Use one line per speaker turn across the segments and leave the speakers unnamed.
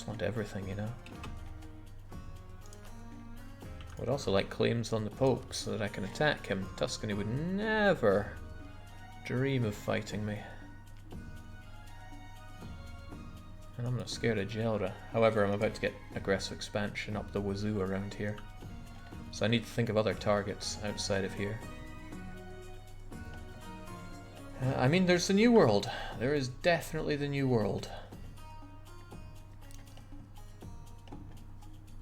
just want everything, you know. I would also like claims on the Pope so that I can attack him. Tuscany would never dream of fighting me. And I'm not scared of Gelra. However, I'm about to get aggressive expansion up the wazoo around here. So I need to think of other targets outside of here. I mean, there's the New World. There is definitely the New World.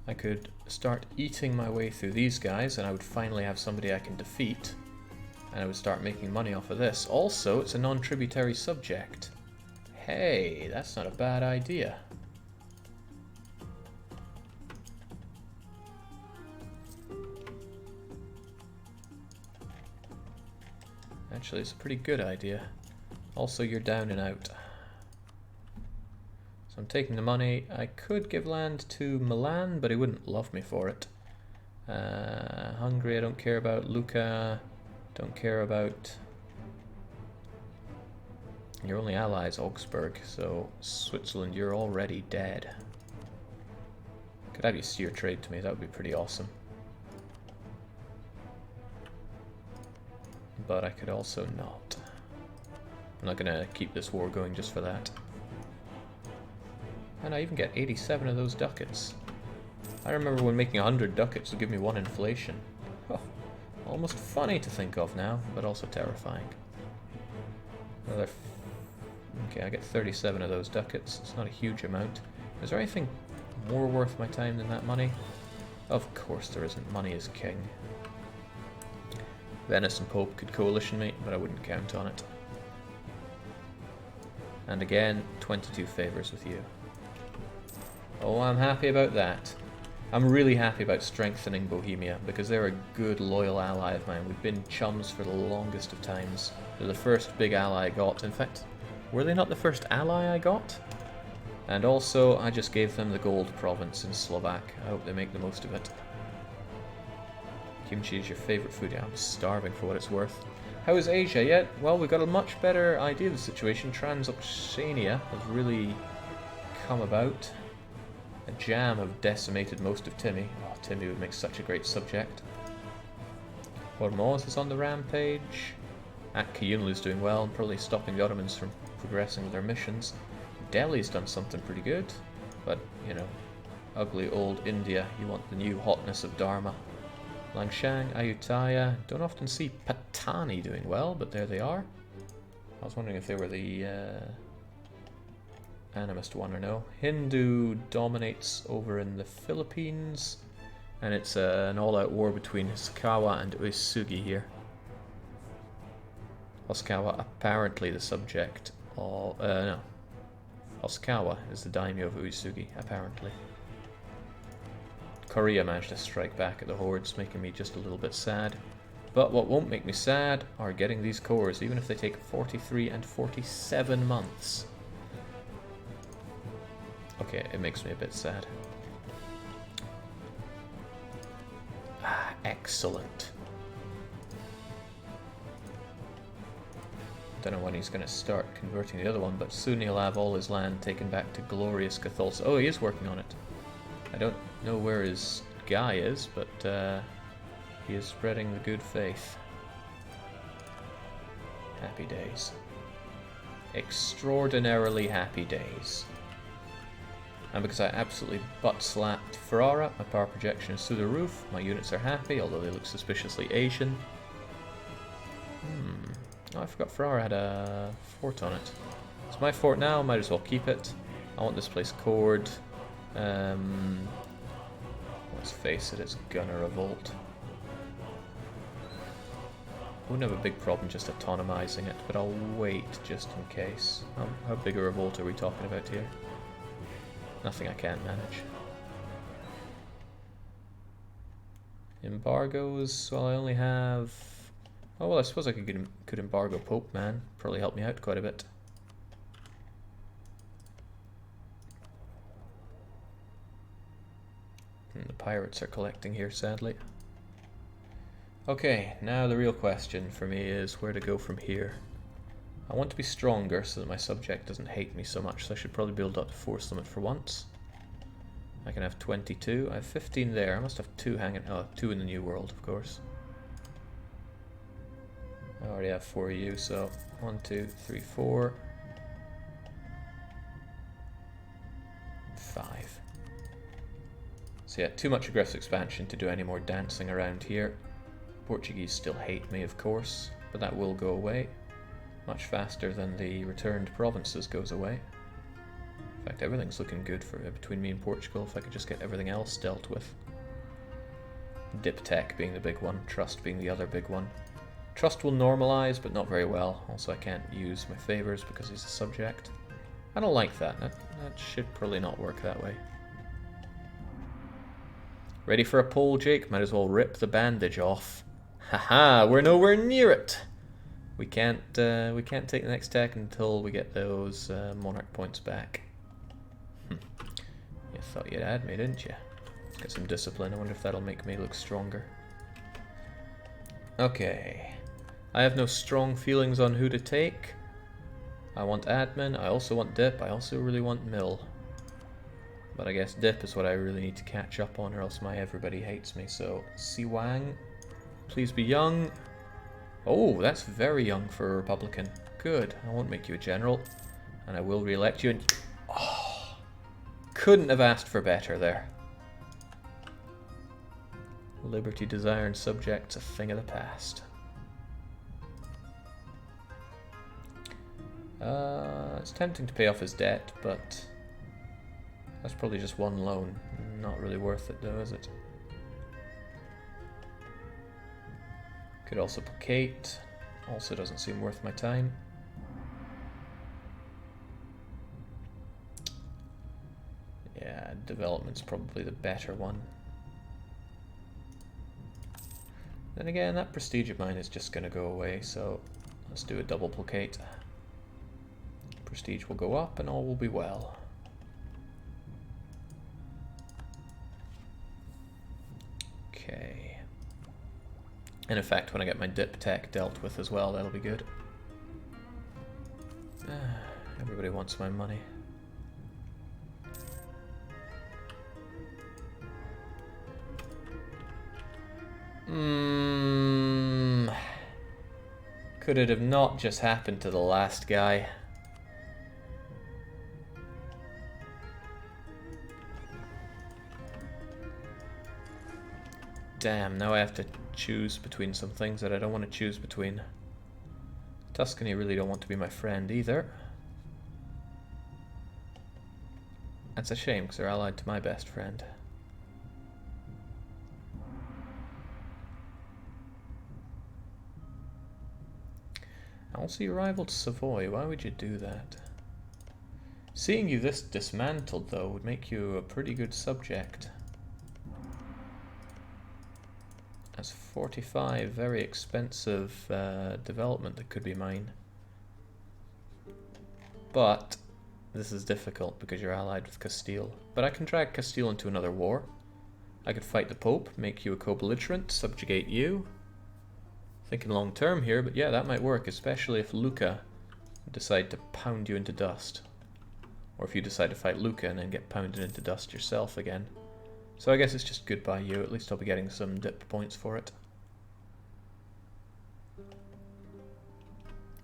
I could start eating my way through these guys and I would finally have somebody I can defeat. And I would start making money off of this. Also, it's a non-tributary subject. Hey, that's not a bad idea. Actually, it's a pretty good idea. Also, you're down and out. So I'm taking the money. I could give land to Milan, but he wouldn't love me for it. Hungary, I don't care about. Lucca, don't care about. Your only ally is Augsburg, so Switzerland, you're already dead. Could have you steer trade to me, that would be pretty awesome. But I could also not. I'm not gonna keep this war going just for that. And I even get 87 of those ducats. I remember when making 100 ducats would give me 1 inflation. Oh, almost funny to think of now, but also terrifying. Another. Okay, I get 37 of those ducats. It's not a huge amount. Is there anything more worth my time than that money? Of course there isn't. Money is king. Venice and Pope could coalition me, but I wouldn't count on it. And again, 22 favours with you. Oh, I'm happy about that. I'm really happy about strengthening Bohemia, because they're a good, loyal ally of mine. We've been chums for the longest of times. They're the first big ally I got. In fact, were they not the first ally I got? And also, I just gave them the gold province in Slovak. I hope they make the most of it. Kimchi is your favourite food. Yeah, I'm starving for what it's worth. How is Asia yet? Well, we've got a much better idea of the situation. Transoxania has really come about. A jam have decimated most of Timmy. Oh, Timmy would make such a great subject. Hormuz is on the rampage. At-Kiyunlu is doing well and probably stopping the Ottomans from progressing with their missions. Delhi's done something pretty good, but, you know, ugly old India, you want the new hotness of Dharma. Langshan, Ayutthaya, don't often see Patani doing well, but there they are. I was wondering if they were the animist one or no. Hindu dominates over in the Philippines, and it's an all-out war between Hosokawa and Uesugi here. Hosokawa apparently the subject of... no. Hosokawa is the daimyo of Uesugi, apparently. Korea managed to strike back at the hordes, making me just a little bit sad. But what won't make me sad are getting these cores, even if they take 43 and 47 months. Okay, it makes me a bit sad. Ah, excellent. Don't know when he's going to start converting the other one, but soon he'll have all his land taken back to glorious Catholicism. Oh, he is working on it. I don't know where his guy is, but he is spreading the good faith. Happy days. Extraordinarily happy days. And because I absolutely butt-slapped Ferrara, my power projection is through the roof. My units are happy, although they look suspiciously Asian. Oh, I forgot Ferrara had a fort on it. It's my fort now, might as well keep it. I want this place cored. Let's face it, it's gonna revolt. Wouldn't have a big problem just autonomizing it, but I'll wait just in case. How big a revolt are we talking about here? Nothing I can't manage. Embargoes, well I only have... Oh well, I suppose I could embargo Pope, man. Probably help me out quite a bit. The pirates are collecting here, sadly. Okay, now the real question for me is where to go from here. I want to be stronger so that my subject doesn't hate me so much, so I should probably build up to force limit for once. I can have 22. I have 15 there. I must have 2 hanging. Oh, 2 in the New World, of course. I already have 4 of you, so 1, 2, 3, 4. 5. So yeah, too much aggressive expansion to do any more dancing around here. Portuguese still hate me, of course, but that will go away much faster than the returned provinces goes away. In fact, everything's looking good for between me and Portugal if I could just get everything else dealt with. Dip tech being the big one, trust being the other big one. Trust will normalize, but not very well. Also, I can't use my favors because he's a subject. I don't like that. That should probably not work that way. Ready for a poll, Jake? Might as well rip the bandage off. Haha, we're nowhere near it. We can't take the next tech until we get those monarch points back. You thought you'd add me, didn't you? Let's get some discipline. I wonder if that'll make me look stronger. Okay. I have no strong feelings on who to take. I want admin, I also want dip, I also really want mill. But I guess dip is what I really need to catch up on, or else my everybody hates me. So, Siwang, please be young. Oh, that's very young for a Republican. Good, I won't make you a general. And I will re-elect you. And oh, couldn't have asked for better there. Liberty, desire, and subject's a thing of the past. It's tempting to pay off his debt, but that's probably just one loan. Not really worth it though, is it? Could also placate. Also doesn't seem worth my time. Yeah, development's probably the better one. Then again, that prestige of mine is just going to go away, so let's do a double placate. Prestige will go up and all will be well. Okay. And in fact, when I get my dip tech dealt with as well, that'll be good. Everybody wants my money. Could it have not just happened to the last guy? Damn, now I have to choose between some things that I don't want to choose between. Tuscany really don't want to be my friend either. That's a shame, because they're allied to my best friend. Also, you rivaled Savoy. Why would you do that? Seeing you this dismantled, though, would make you a pretty good subject. That's 45, very expensive development that could be mine. But this is difficult because you're allied with Castile. But I can drag Castile into another war. I could fight the Pope, make you a co-belligerent, subjugate you. Thinking long term here, but yeah, that might work, especially if Lucca decide to pound you into dust. Or if you decide to fight Lucca and then get pounded into dust yourself again. So I guess it's just goodbye you, at least I'll be getting some dip points for it.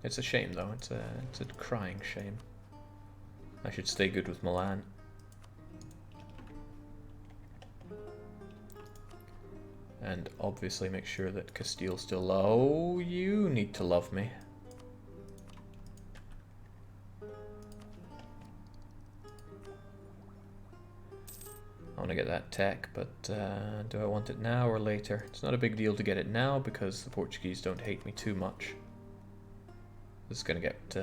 It's a shame though, it's a crying shame. I should stay good with Milan. And obviously make sure that Castile still... Oh, you need to love me. I want to get that tech, but do I want it now or later? It's not a big deal to get it now because the Portuguese don't hate me too much. This is going to get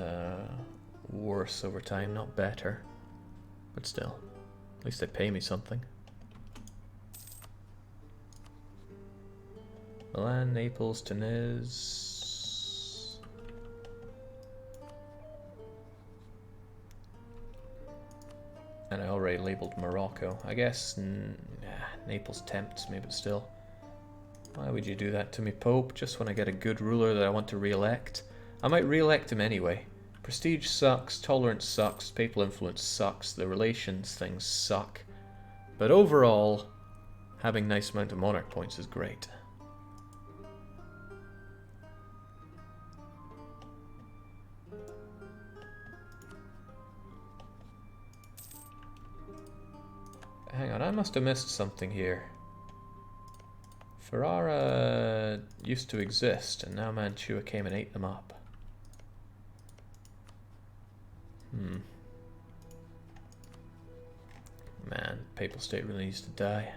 worse over time, not better. But still, at least they pay me something. Milan, Naples, Tunis. And I already labelled Morocco. I guess Naples tempts me, but still. Why would you do that to me, Pope? Just when I get a good ruler that I want to re-elect? I might re-elect him anyway. Prestige sucks, tolerance sucks, papal influence sucks, the relations things suck. But overall, having nice amount of monarch points is great. Hang on, I must have missed something here. Ferrara used to exist, and now Mantua came and ate them up. Man, Papal State really needs to die.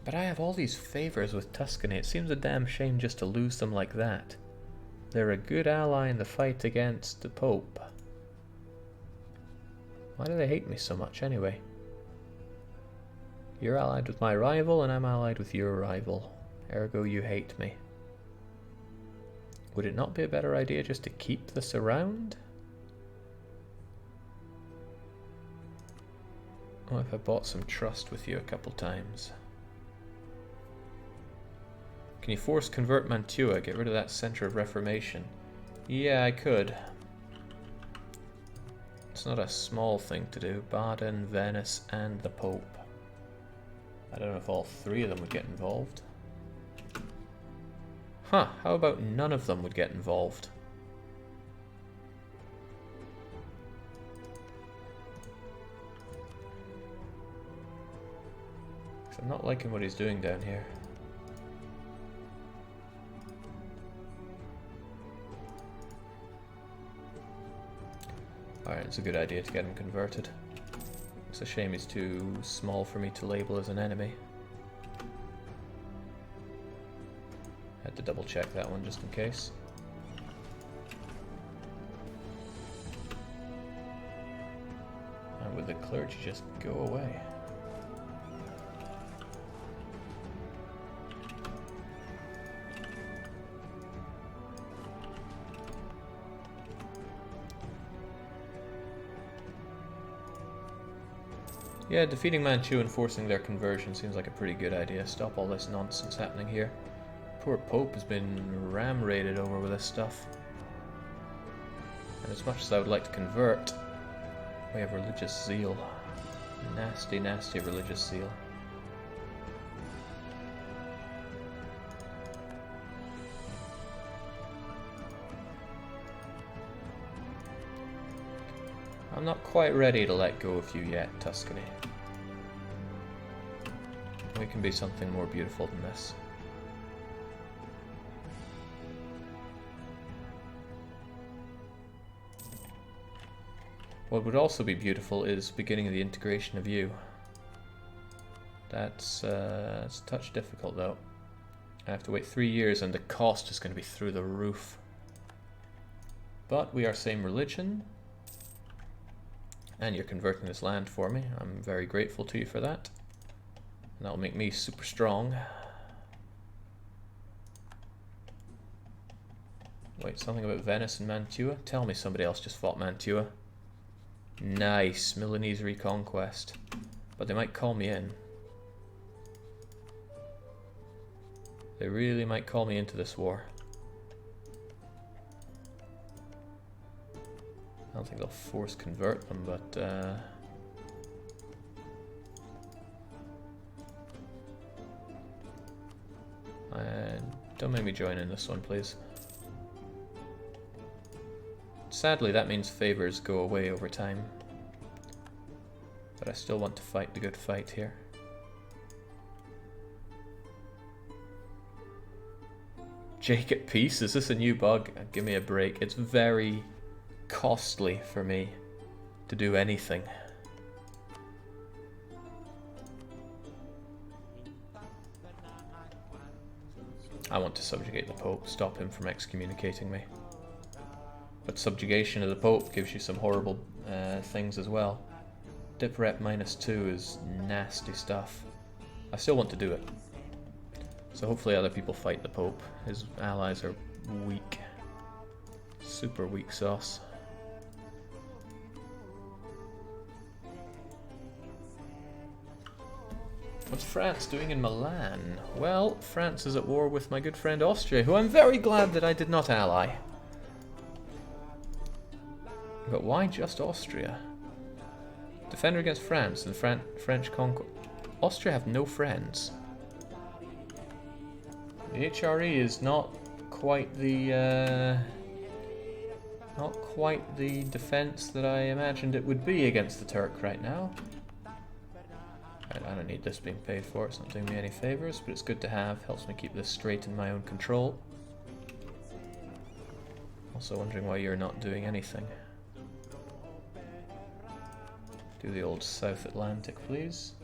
But I have all these favors with Tuscany. It seems a damn shame just to lose them like that. They're a good ally in the fight against the Pope. Why do they hate me so much anyway? You're allied with my rival and I'm allied with your rival. Ergo you hate me. Would it not be a better idea just to keep this around? What if I bought some trust with you a couple times? Can you force convert Mantua? Get rid of that center of reformation. Yeah, I could. It's not a small thing to do. Baden, Venice, and the Pope. I don't know if all three of them would get involved. Huh, how about none of them would get involved? I'm not liking what he's doing down here. Alright, it's a good idea to get him converted. It's a shame he's too small for me to label as an enemy. Had to double check that one just in case. And would the clergy just go away? Yeah, defeating Manchu and forcing their conversion seems like a pretty good idea. Stop all this nonsense happening here. Poor Pope has been ram-raided over with this stuff. And as much as I would like to convert, we have religious zeal. Nasty, nasty religious zeal. I'm not quite ready to let go of you yet, Tuscany. We can be something more beautiful than this. What would also be beautiful is beginning the integration of you. That's a touch difficult though. I have to wait 3 years and the cost is going to be through the roof. But we are same religion. And you're converting this land for me. I'm very grateful to you for that. And that'll make me super strong. Wait, something about Venice and Mantua? Tell me somebody else just fought Mantua. Nice, Milanese reconquest. But they might call me in. They really might call me into this war. I don't think they'll force convert them, but don't make me join in this one, please. Sadly, that means favors go away over time. But I still want to fight the good fight here. Jake at peace? Is this a new bug? Give me a break. It's very costly for me to do anything. I want to subjugate the Pope, stop him from excommunicating me. But subjugation of the Pope gives you some horrible things as well. Dip rep -2 is nasty stuff. I still want to do it. So hopefully other people fight the Pope. His allies are weak. Super weak sauce. What's France doing in Milan? Well, France is at war with my good friend Austria, who I'm very glad that I did not ally. But why just Austria? Defender against France and French conquest. Austria have no friends. The HRE is not quite the defense that I imagined it would be against the Turk right now. Right, I don't need this being paid for. It's not doing me any favors, but it's good to have. Helps me keep this straight in my own control. Also wondering why you're not doing anything. Do the old South Atlantic, please.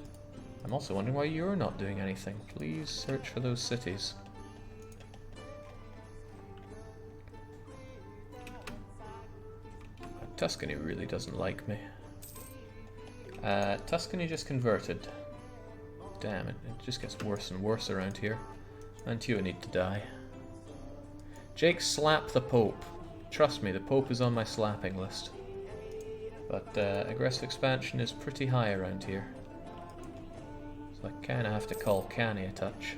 I'm also wondering why you're not doing anything. Please search for those cities. Tuscany really doesn't like me. Tuscany just converted. Damn it, it just gets worse and worse around here. Mantua need to die. Jake, slap the Pope. Trust me, the Pope is on my slapping list. But aggressive expansion is pretty high around here. So I kinda have to call Canny a touch.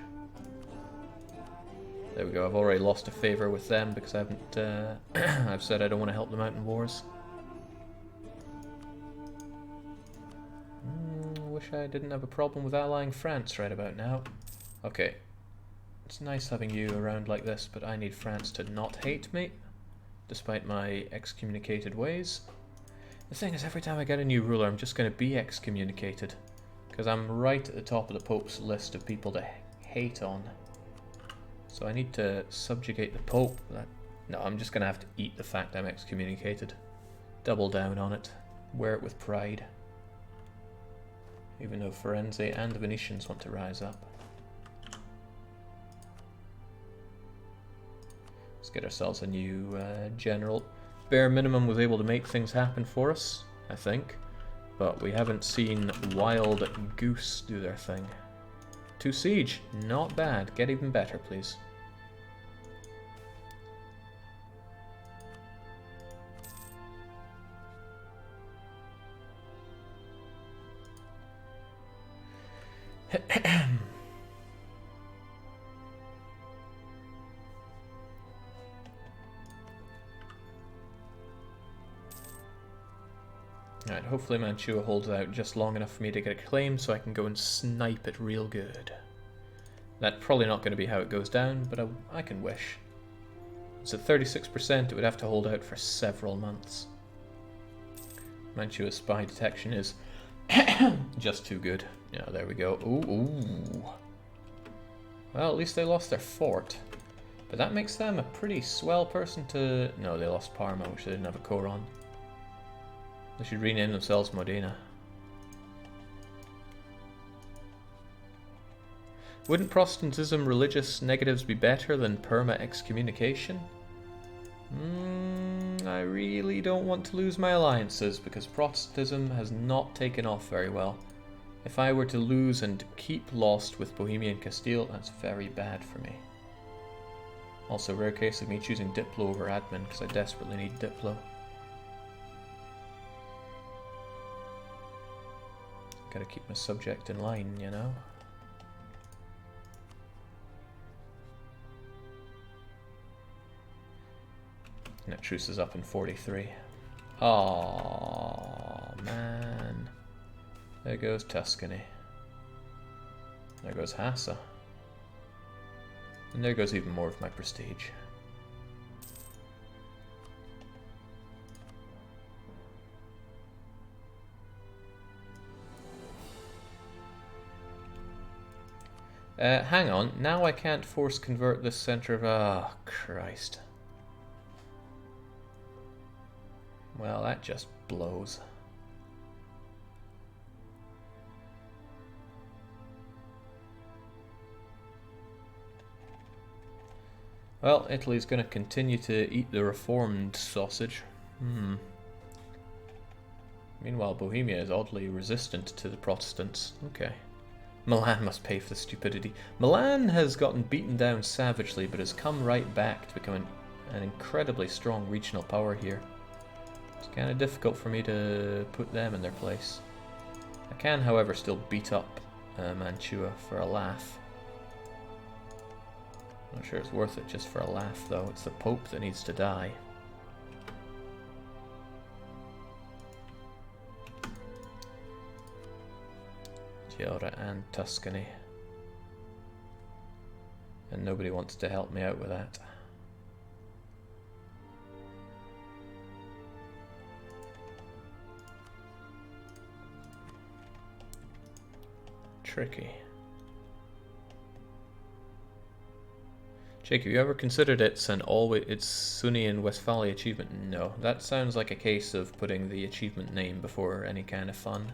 There we go, I've already lost a favour with them because I haven't I've said I don't want to help them out in wars. Wish I didn't have a problem with allying France right about now. Okay. It's nice having you around like this, but I need France to not hate me, despite my excommunicated ways. The thing is, every time I get a new ruler, I'm just going to be excommunicated, because I'm right at the top of the Pope's list of people to hate on. So I need to subjugate the Pope. No, I'm just going to have to eat the fact I'm excommunicated. Double down on it. Wear it with pride. Even though Firenze and the Venetians want to rise up. Let's get ourselves a new general. Bare minimum was able to make things happen for us, I think. But we haven't seen Wild Goose do their thing. 2 siege, not bad. Get even better, please. Alright, hopefully Mantua holds out just long enough for me to get a claim so I can go and snipe it real good. That's probably not going to be how it goes down, but I can wish. It's at 36%, it would have to hold out for several months. Mantua's spy detection is just too good. Yeah, there we go. Ooh, ooh. Well, at least they lost their fort. But that makes them a pretty swell person to... No, they lost Parma, which they didn't have a core on. They should rename themselves Modena. Wouldn't Protestantism religious negatives be better than perma-excommunication? I really don't want to lose my alliances because Protestantism has not taken off very well. If I were to lose and keep lost with Bohemia and Castile, that's very bad for me. Also, rare case of me choosing Diplo over admin because I desperately need Diplo. Gotta keep my subject in line, you know? Net truce is up in 43. Oh man. There goes Tuscany. There goes Hassa. And there goes even more of my prestige. Hang on, now I can't force convert this center of... Oh, Christ. Well, that just blows. Well, Italy's going to continue to eat the reformed sausage. Meanwhile, Bohemia is oddly resistant to the Protestants. Okay. Milan must pay for the stupidity. Milan has gotten beaten down savagely, but has come right back to become an incredibly strong regional power here. It's kind of difficult for me to put them in their place. I can, however, still beat up Mantua for a laugh. Not sure it's worth it just for a laugh, though. It's the Pope that needs to die. Giora and Tuscany. And nobody wants to help me out with that. Tricky. Jake, have you ever considered it's Sunni and Westphalia achievement? No, that sounds like a case of putting the achievement name before any kind of fun.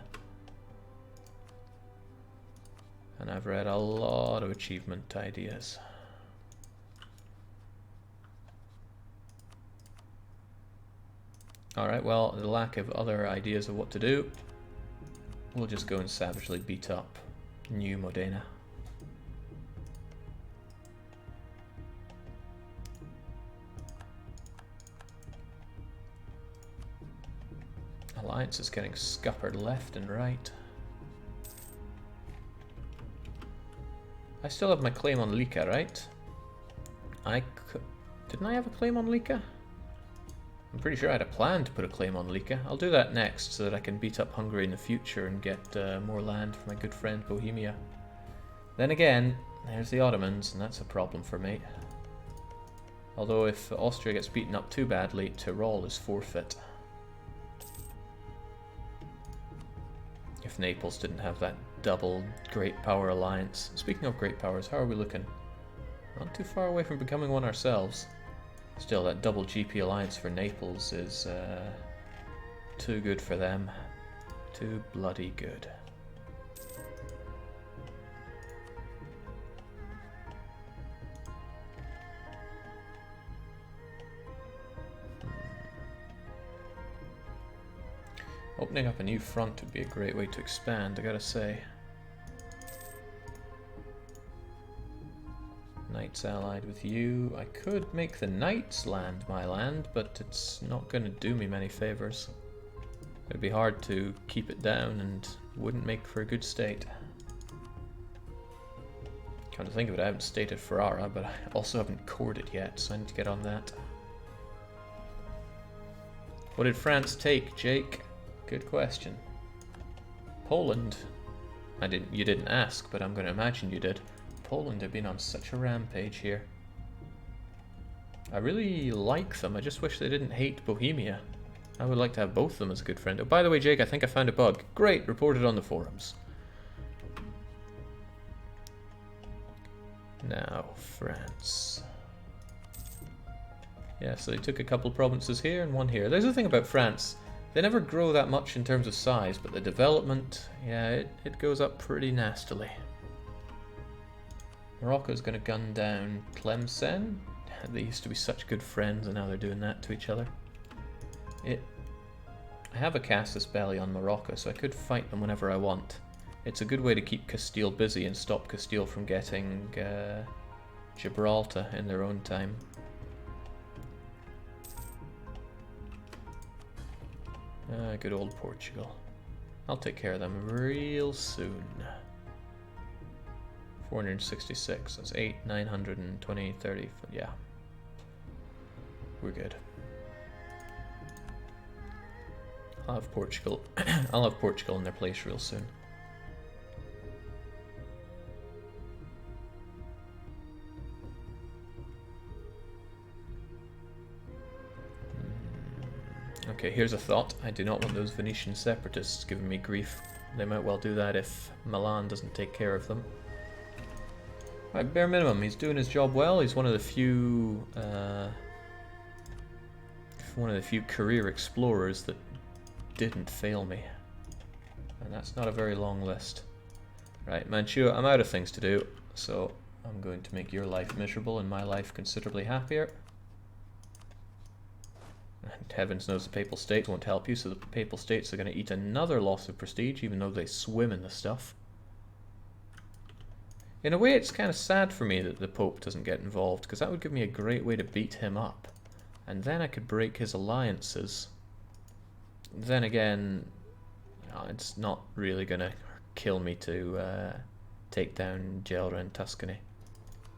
And I've read a lot of achievement ideas. Alright, well, the lack of other ideas of what to do, we'll just go and savagely beat up New Modena. Alliance is getting scuppered left and right. I still have my claim on Lika, right? Didn't I have a claim on Lika? I'm pretty sure I had a plan to put a claim on Lika. I'll do that next so that I can beat up Hungary in the future and get more land for my good friend Bohemia. Then again, there's the Ottomans, and that's a problem for me. Although if Austria gets beaten up too badly, Tyrol is forfeit. If Naples didn't have that double great power alliance. Speaking of great powers, how are we looking? Not too far away from becoming one ourselves. Still, that double GP alliance for Naples is too good for them. Too bloody good. Opening up a new front would be a great way to expand, I gotta say. Knights allied with you. I could make the Knights land my land, but it's not going to do me many favors. It'd be hard to keep it down and wouldn't make for a good state. Come to think of it, I haven't stated Ferrara, but I also haven't cored it yet, so I need to get on that. What did France take, Jake? Good question. Poland. You didn't ask, but I'm going to imagine you did. Poland have been on such a rampage here. I really like them. I just wish they didn't hate Bohemia. I would like to have both of them as a good friend. Oh, by the way, Jake, I think I found a bug. Great, reported on the forums. Now, France. Yeah, so they took a couple provinces here and one here. There's the thing about France. They never grow that much in terms of size, but the development, yeah, it goes up pretty nastily. Morocco's going to gun down Tlemcen. They used to be such good friends, and now they're doing that to each other. I have a casus belli on Morocco, so I could fight them whenever I want. It's a good way to keep Castile busy and stop Castile from getting Gibraltar in their own time. Good old Portugal. I'll take care of them real soon. 466, that's 8, 920, 30, yeah. We're good. I'll have Portugal. I'll have Portugal in their place real soon. Okay, here's a thought. I do not want those Venetian separatists giving me grief. They might well do that if Milan doesn't take care of them. Right, bare minimum, he's doing his job well. He's one of the few career explorers that didn't fail me. And that's not a very long list. Right, Mantua, I'm out of things to do, so I'm going to make your life miserable and my life considerably happier. And heavens knows the Papal States won't help you, so the Papal States are going to eat another loss of prestige, even though they swim in the stuff. In a way, it's kind of sad for me that the Pope doesn't get involved, because that would give me a great way to beat him up. And then I could break his alliances. Then again, it's not really going to kill me to take down Gelre and Tuscany.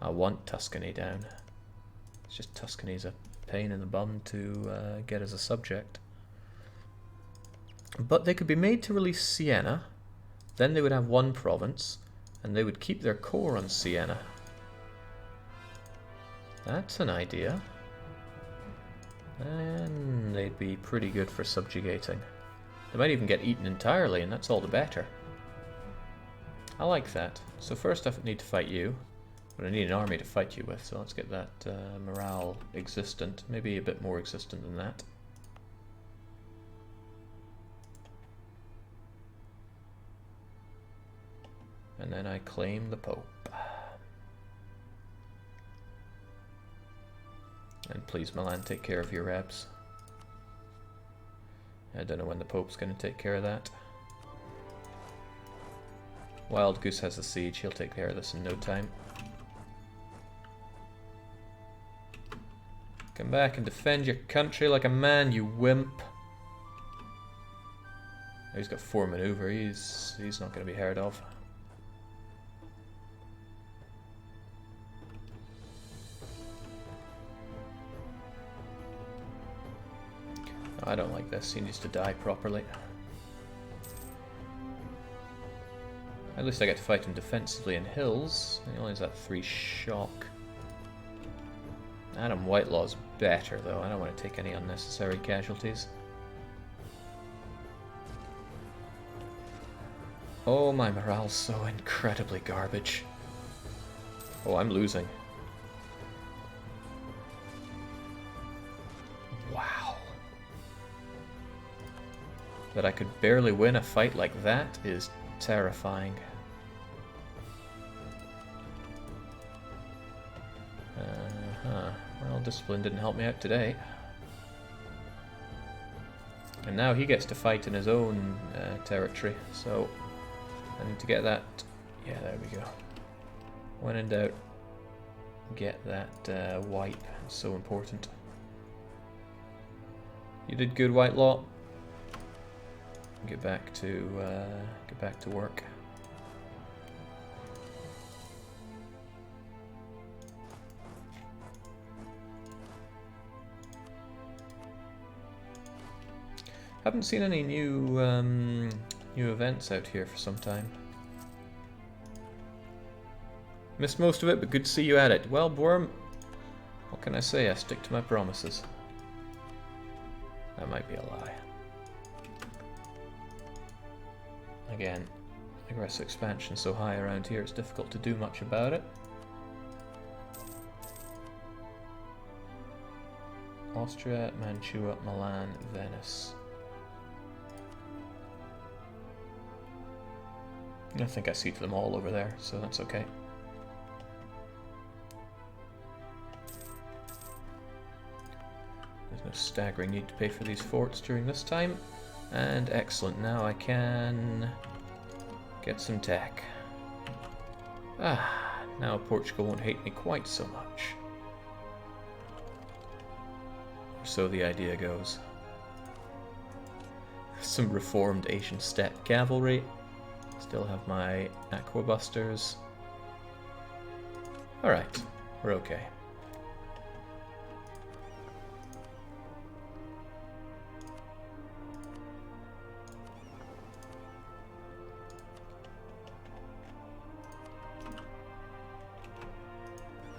I want Tuscany down. It's just Tuscany's a pain in the bum to get as a subject. But they could be made to release Siena, Then they would have one province, and they would keep their core on Siena. That's an idea. And they'd be pretty good for subjugating. They might even get eaten entirely, and that's all the better. I like that. So first I need to fight you. But I need an army to fight you with, so let's get that morale existent. Maybe a bit more existent than that. And then I claim the Pope. And please, Milan, take care of your reps. I don't know when the Pope's going to take care of that. Wild Goose has the siege. He'll take care of this in no time. Come back and defend your country like a man, you wimp. Oh, he's got 4 maneuver. He's not going to be heard of. I don't like this. He needs to die properly. At least I get to fight him defensively in hills. He only has that 3 shock. Adam Whitelaw's better, though. I don't want to take any unnecessary casualties. Oh, my morale's so incredibly garbage. Oh, I'm losing. Wow. That I could barely win a fight like that is terrifying. Well, discipline didn't help me out today. And now he gets to fight in his own territory, so I need to get that. Yeah, there we go. When in doubt, get that wipe. It's so important. You did good, Whitelaw. Get back to work. Haven't seen any new events out here for some time. Missed most of it, but good to see you at it. Well, Worm, what can I say? I stick to my promises. That might be a lie. Again, aggressive expansion so high around here, it's difficult to do much about it. Austria, Mantua, Milan, Venice. I think I see to them all over there, so that's okay. There's no staggering need to pay for these forts during this time. And excellent, now I can get some tech. Ah, now Portugal won't hate me quite so much. So the idea goes. Some reformed Asian steppe cavalry. Still have my aquabusters. Alright, we're okay.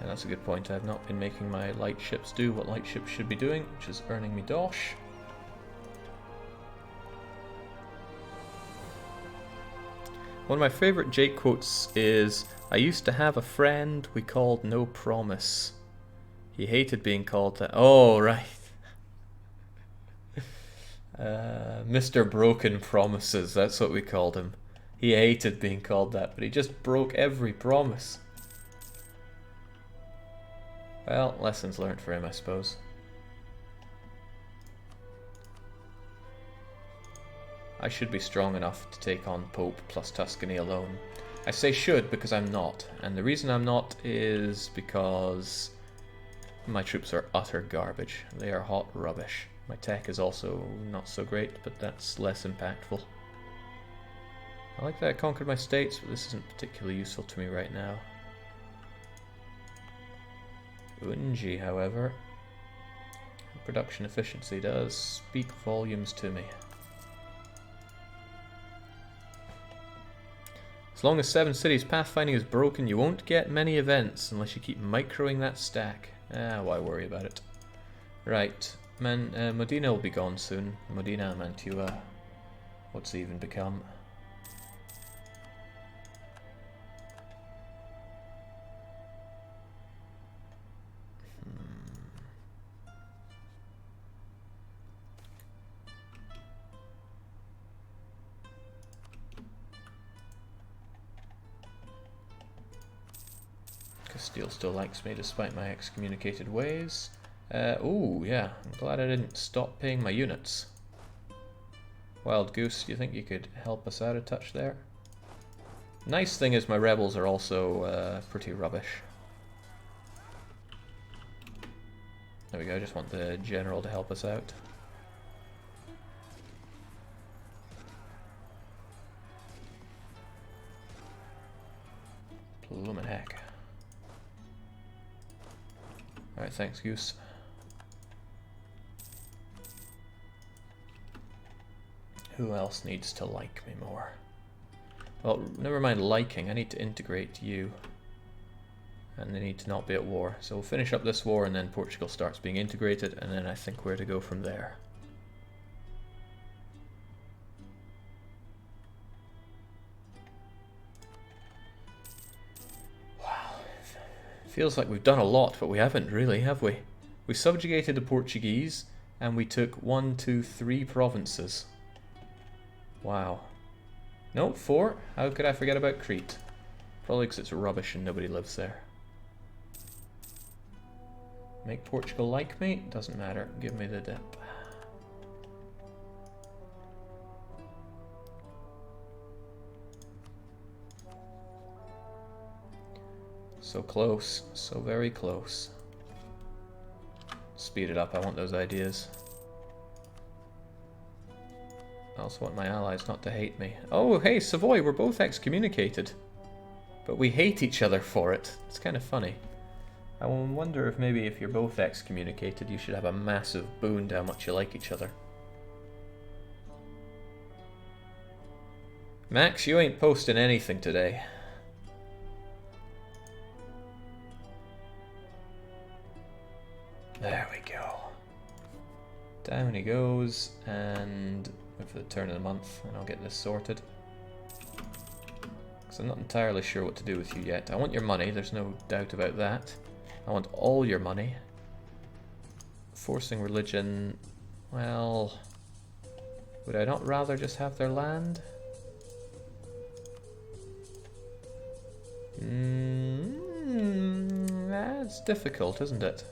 And that's a good point. I've not been making my light ships do what light ships should be doing, which is earning me dosh. One of my favourite Jake quotes is, "I used to have a friend we called No Promise. He hated being called that." Oh, right. Mr. Broken Promises, that's what we called him. He hated being called that, but he just broke every promise. Well, lessons learned for him, I suppose. I should be strong enough to take on Pope plus Tuscany alone. I say should because I'm not, and the reason I'm not is because my troops are utter garbage. They are hot rubbish. My tech is also not so great, but that's less impactful. I like that I conquered my states, but this isn't particularly useful to me right now. Unji, however, production efficiency does speak volumes to me. As long as 7 cities pathfinding is broken, you won't get many events unless you keep microing that stack. Why worry about it? Right, Modena will be gone soon. Modena, Mantua. What's it even become? Castile still likes me despite my excommunicated ways. Oh yeah, I'm glad I didn't stop paying my units. Wild Goose, do you think you could help us out a touch there? Nice thing is my rebels are also pretty rubbish. There we go, I just want the general to help us out. Bloomin' heck. Alright, thanks, Goose. Who else needs to like me more? Well, never mind liking, I need to integrate you. And they need to not be at war. So we'll finish up this war and then Portugal starts being integrated, and then I think where to go from there. Feels like we've done a lot, but we haven't really, have we? We subjugated the Portuguese, and we took 1, 2, 3 provinces. Wow. No, 4? How could I forget about Crete? Probably because it's rubbish and nobody lives there. Make Portugal like me? Doesn't matter. Give me the dip. So close, so very close. Speed it up, I want those ideas. I also want my allies not to hate me. Oh, hey, Savoy, we're both excommunicated. But we hate each other for it. It's kind of funny. I wonder if maybe if you're both excommunicated, you should have a massive boon to how much you like each other. Max, you ain't posting anything today. There we go. Down he goes, and wait for the turn of the month, and I'll get this sorted. Because I'm not entirely sure what to do with you yet. I want your money, there's no doubt about that. I want all your money. Forcing religion, well, would I not rather just have their land? That's difficult, isn't it?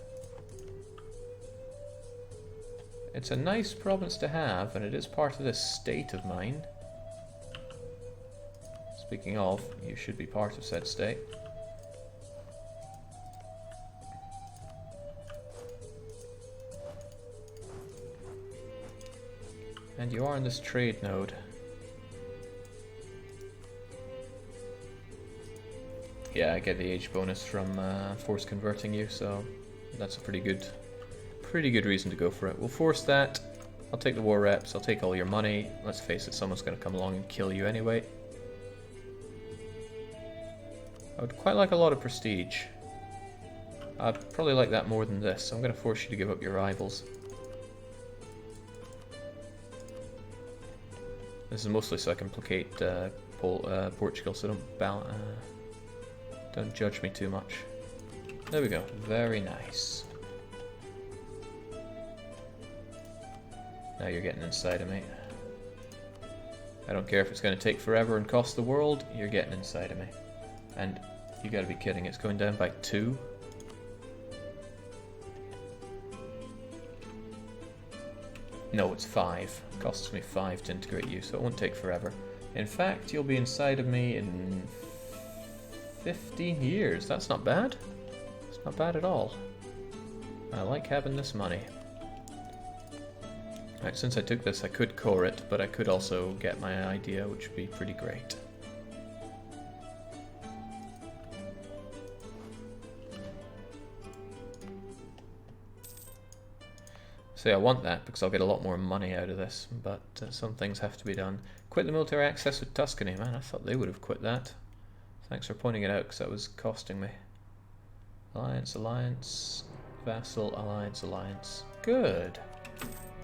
It's a nice province to have, and it is part of this state of mine. Speaking of, you should be part of said state. And you are in this trade node. Yeah, I get the age bonus from force converting you, so that's a pretty good reason to go for it. We'll force that. I'll take the war reps, I'll take all your money. Let's face it, someone's going to come along and kill you anyway. I would quite like a lot of prestige. I'd probably like that more than this, so I'm going to force you to give up your rivals. This is mostly so I can placate Portugal, so don't judge me too much. There we go, very nice. Now you're getting inside of me. I don't care if it's going to take forever and cost the world, you're getting inside of me. And you gotta be kidding, it's going down by 2? No, it's 5. It costs me 5 to integrate you, so it won't take forever. In fact, you'll be inside of me in 15 years. That's not bad. It's not bad at all. I like having this money. Right, since I took this, I could core it, but I could also get my idea, which would be pretty great. See, I want that because I'll get a lot more money out of this, but some things have to be done. Quit the military access with Tuscany. Man, I thought they would have quit that. Thanks for pointing it out because that was costing me. Alliance, alliance, vassal, alliance, alliance. Good.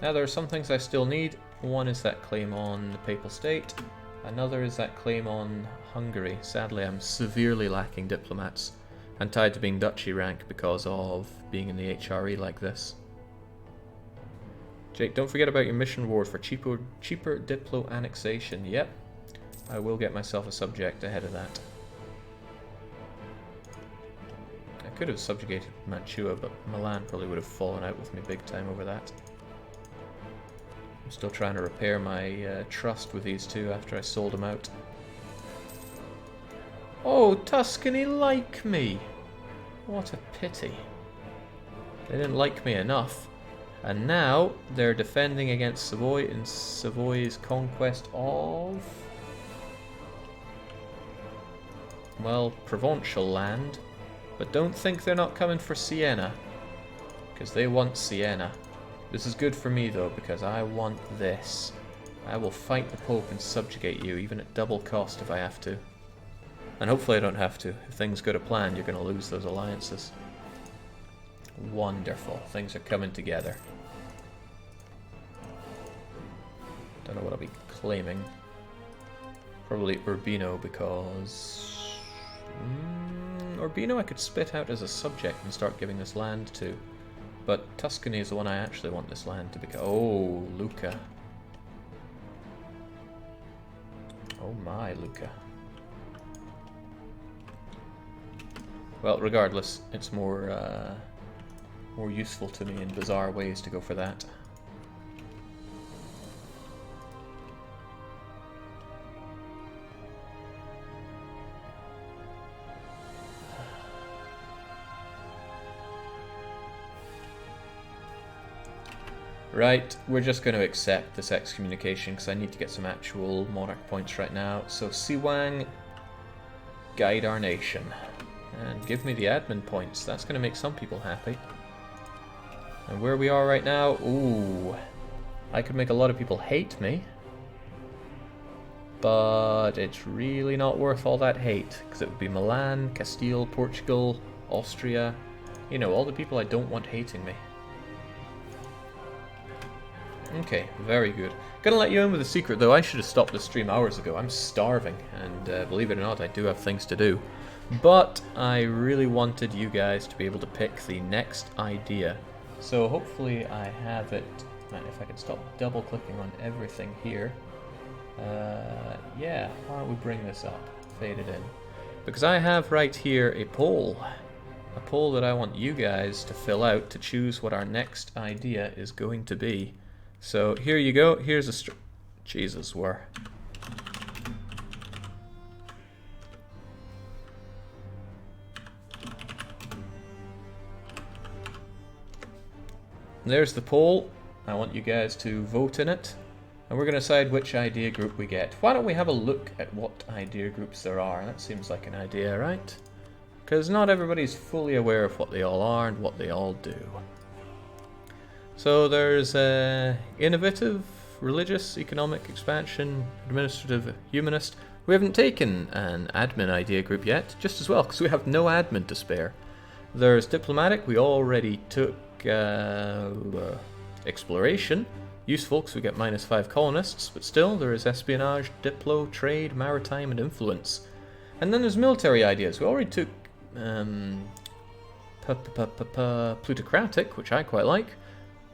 Now there are some things I still need. One is that claim on the Papal State. Another is that claim on Hungary. Sadly, I'm severely lacking diplomats and tied to being duchy rank because of being in the HRE like this. Jake, don't forget about your mission reward for cheaper Diplo annexation. Yep, I will get myself a subject ahead of that. I could have subjugated Mantua, but Milan probably would have fallen out with me big time over that. I'm still trying to repair my trust with these two after I sold them out. Oh, Tuscany like me! What a pity. They didn't like me enough. And now they're defending against Savoy in Savoy's conquest of, well, Provençal land. But don't think they're not coming for Siena, because they want Siena. This is good for me though, because I want this. I will fight the Pope and subjugate you, even at double cost if I have to. And hopefully I don't have to. If things go to plan, you're going to lose those alliances. Wonderful. Things are coming together. Don't know what I'll be claiming. Probably Urbino because... Urbino I could spit out as a subject and start giving this land to. But Tuscany is the one I actually want this land to become. Oh, Lucca. Oh my, Lucca. Well, regardless, it's more useful to me in bizarre ways to go for that. Right, we're just going to accept this excommunication because I need to get some actual monarch points right now. So Siwang, guide our nation. And give me the admin points. That's going to make some people happy. And where we are right now, ooh, I could make a lot of people hate me. But it's really not worth all that hate, because it would be Milan, Castile, Portugal, Austria. You know, all the people I don't want hating me. Okay, very good. Gonna let you in with a secret though. I should have stopped the stream hours ago. I'm starving, and believe it or not, I do have things to do. But I really wanted you guys to be able to pick the next idea. So hopefully I have it. Man, if I can stop double clicking on everything here. Yeah, why don't we bring this up? Fade it in. Because I have right here a poll. A poll that I want you guys to fill out to choose what our next idea is going to be. So here you go. Here's a Jesus, where? There's the poll. I want you guys to vote in it. And we're going to decide which idea group we get. Why don't we have a look at what idea groups there are? That seems like an idea, right? Because not everybody's fully aware of what they all are and what they all do. So there's innovative, religious, economic, expansion, administrative, humanist. We haven't taken an admin idea group yet, just as well, because we have no admin to spare. There's diplomatic. We already took exploration. Useful because we get -5 colonists, but still there is espionage, diplo, trade, maritime, and influence. And then there's military ideas. We already took plutocratic, which I quite like.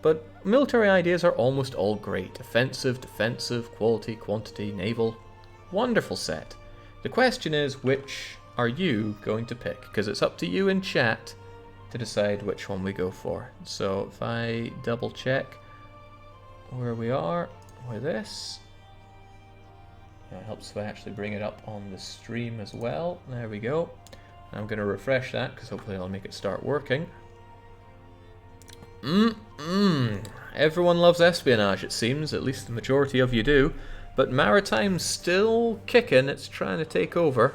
But military ideas are almost all great. Offensive, defensive, quality, quantity, naval. Wonderful set. The question is, which are you going to pick? Because it's up to you in chat to decide which one we go for. So if I double check where we are with this. It helps if I actually bring it up on the stream as well. There we go. I'm going to refresh that because hopefully I'll make it start working. Everyone loves espionage, it seems, at least the majority of you do. But maritime's still kicking, it's trying to take over.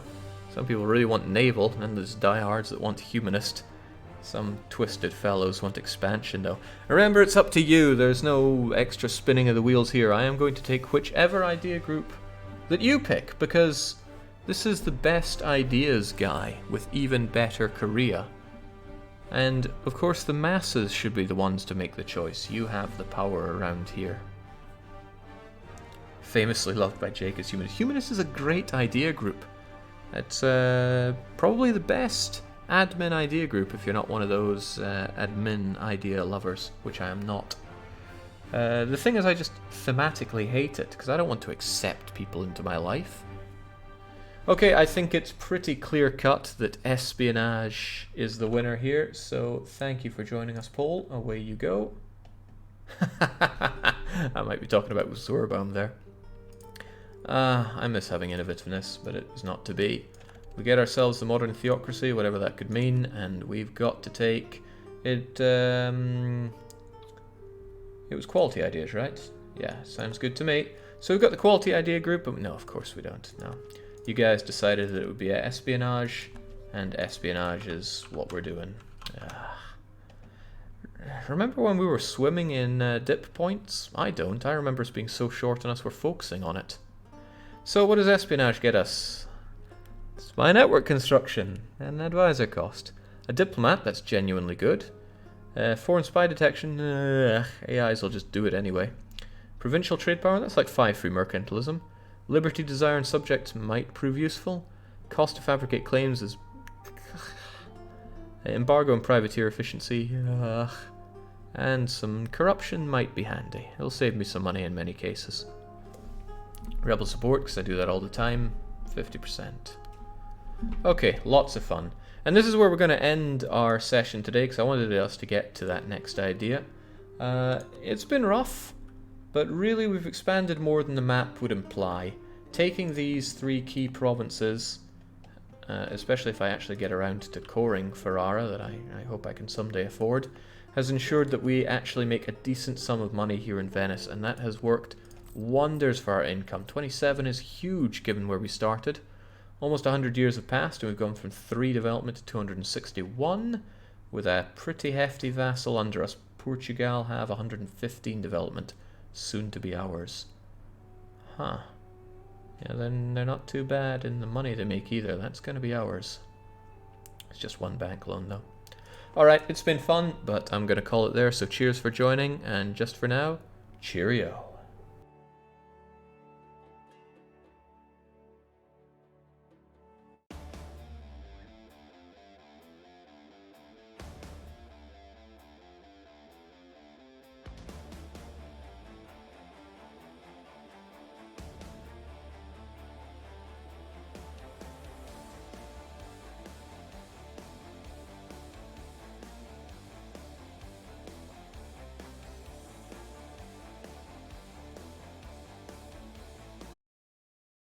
Some people really want naval, and then there's diehards that want humanist. Some twisted fellows want expansion, though. Remember, it's up to you. There's no extra spinning of the wheels here. I am going to take whichever idea group that you pick, because this is the best ideas guy with even better Korea. And, of course, the masses should be the ones to make the choice. You have the power around here. Famously loved by Jake is Humanist. Humanist is a great idea group. It's probably the best admin idea group if you're not one of those admin idea lovers, which I am not. The thing is, I just thematically hate it, because I don't want to accept people into my life. Okay, I think it's pretty clear-cut that espionage is the winner here, so thank you for joining us, Paul. Away you go. I might be talking about Zurbaum there. I miss having innovativeness, but it is not to be. We get ourselves the modern theocracy, whatever that could mean, and we've got to take it. It was quality ideas, right? Yeah, sounds good to me. So we've got the quality idea group, but no, of course we don't. No, you guys decided that it would be espionage, and espionage is what we're doing. Remember when we were swimming in dip points? I don't. I remember us being so short and us were focusing on it. So what does espionage get us? Spy network construction and advisor cost. A diplomat, that's genuinely good. Foreign spy detection, AIs will just do it anyway. Provincial trade power, that's like 5 free mercantilism. Liberty, desire, and subjects might prove useful. Cost to fabricate claims is... Embargo and privateer efficiency, and some corruption might be handy. It'll save me some money in many cases. Rebel support, because I do that all the time, 50%. Okay, lots of fun. And this is where we're going to end our session today, because I wanted us to get to that next idea. It's been rough, but really we've expanded more than the map would imply. Taking these 3 key provinces, especially if I actually get around to coring Ferrara, that I hope I can someday afford, has ensured that we actually make a decent sum of money here in Venice, and that has worked wonders for our income. 27 is huge given where we started. Almost 100 years have passed, and we've gone from 3 development to 261, with a pretty hefty vassal under us. Portugal have 115 development, soon to be ours. Huh. Yeah, then they're not too bad in the money they make either. That's going to be ours. It's just 1 bank loan, though. Alright, it's been fun, but I'm going to call it there, so cheers for joining, and just for now, cheerio.